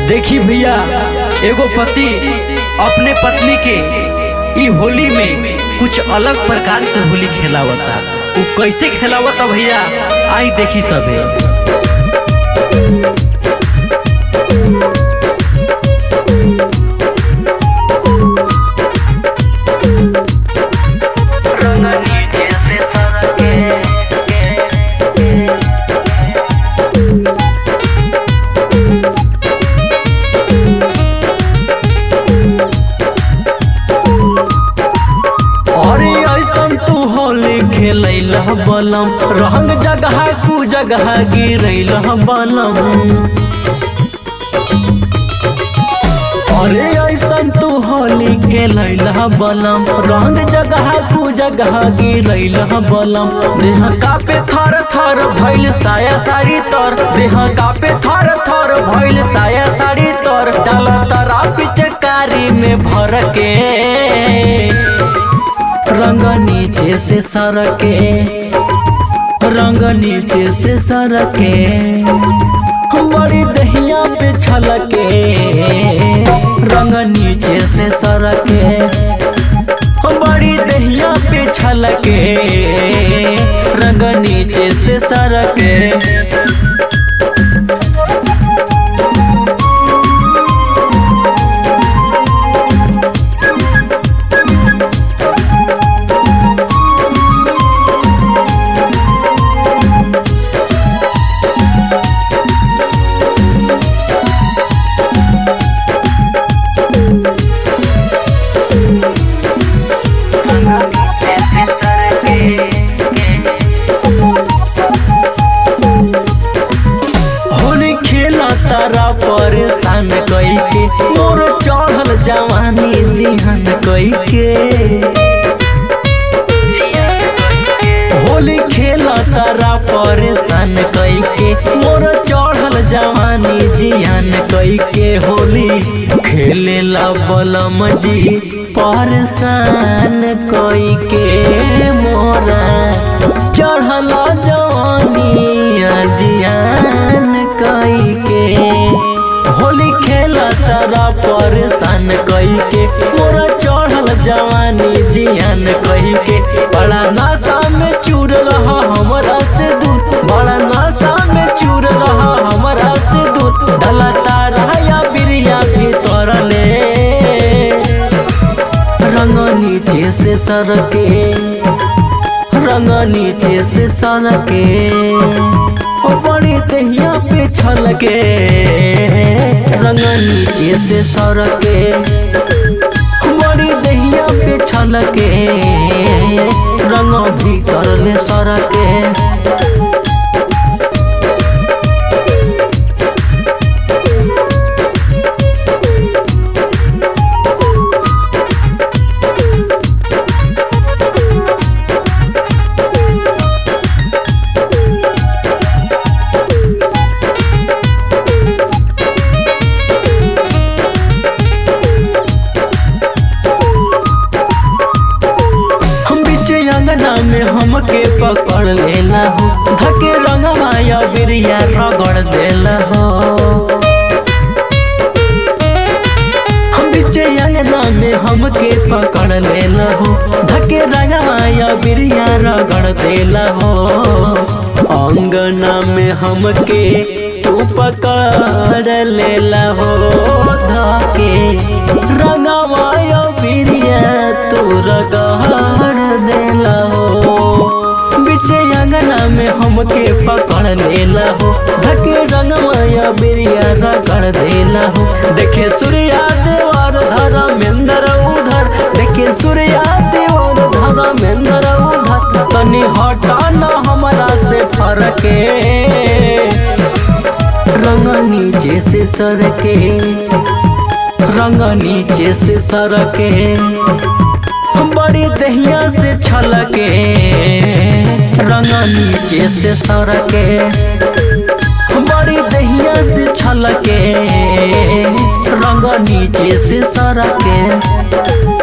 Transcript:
देखी भैया, एगो पति अपने पत्नी के ई होली में कुछ अलग प्रकार से होली खेलावता। वो कैसे खेलावता भैया, आई देखी सबे। खेलैला बलम रंग जगह कु जगह गिरैला बलम। अरे ऐसन तू होली खेलैला बलम रंग जगह कु जगह गिरैला बलम। देह कापे थर थर भइल साया साड़ी तर, देह कापे थर थर भइल साया साड़ी तर। डाल तरा पिचकारी में भर के रंग नीचे से सरके, रंग नीचे से सरके बड़ी दहिया पे छलके। रंग नीचे से सरके बड़ी दहिया पे छलके, रंग नीचे से सरके। परेशान कई के मोर चढ़ल जवानी जिहन कई के। होली खेला तारा परेशान कई के मोर चढ़ल जवानी जिहन कई के। होली खेले ला बलम जी परेशान कई के मोरा चढ़ल जवानी जिहन कई के। होली खेला तारा परेशान कई के मोरा चढ़ल जवानी जियान कही के। बड़ा नशा में चूर रहा हमरा से दूध, बड़ा नशा में चूर रहा हमरा से दूध। डाला तारा या बिरिया भीतर ले रंग नीचे से सरके, रंग नीचे से सरके बड़ी दहिया पे छलके। रंग नीचे से सरके बड़ी दहिया पे छलके, रंग भीतर ले सरके। में हमके पकड़ लेला हो, धके रंगमाया बिरिया रगड़ देला हो। हम बीचे अंगना में हमके पकड़ लेला हो, धके रंगमाया बिरिया रगड़ देला हो। अंगना में हमके तू पकड़ लेला हो, धके रंगमाया बिरिया तू रगड़ देला हो। बीचे अंगना में हमके पकड़ लेला हो, धके रंगमाया बिरिया रगड़ देला हो। देखे सूर्या देवर धर्मेंद्र उधर, देखे सूर्या देवर धर्मेंद्र उधर। तनी हटा न हमरा से फरके रंग नीचे से सरके, रंग नीचे से सरके बड़ी दहिया से छलके। रंग नीचे से सरके बड़ी दहिया से छलके, रंग नीचे से सरके।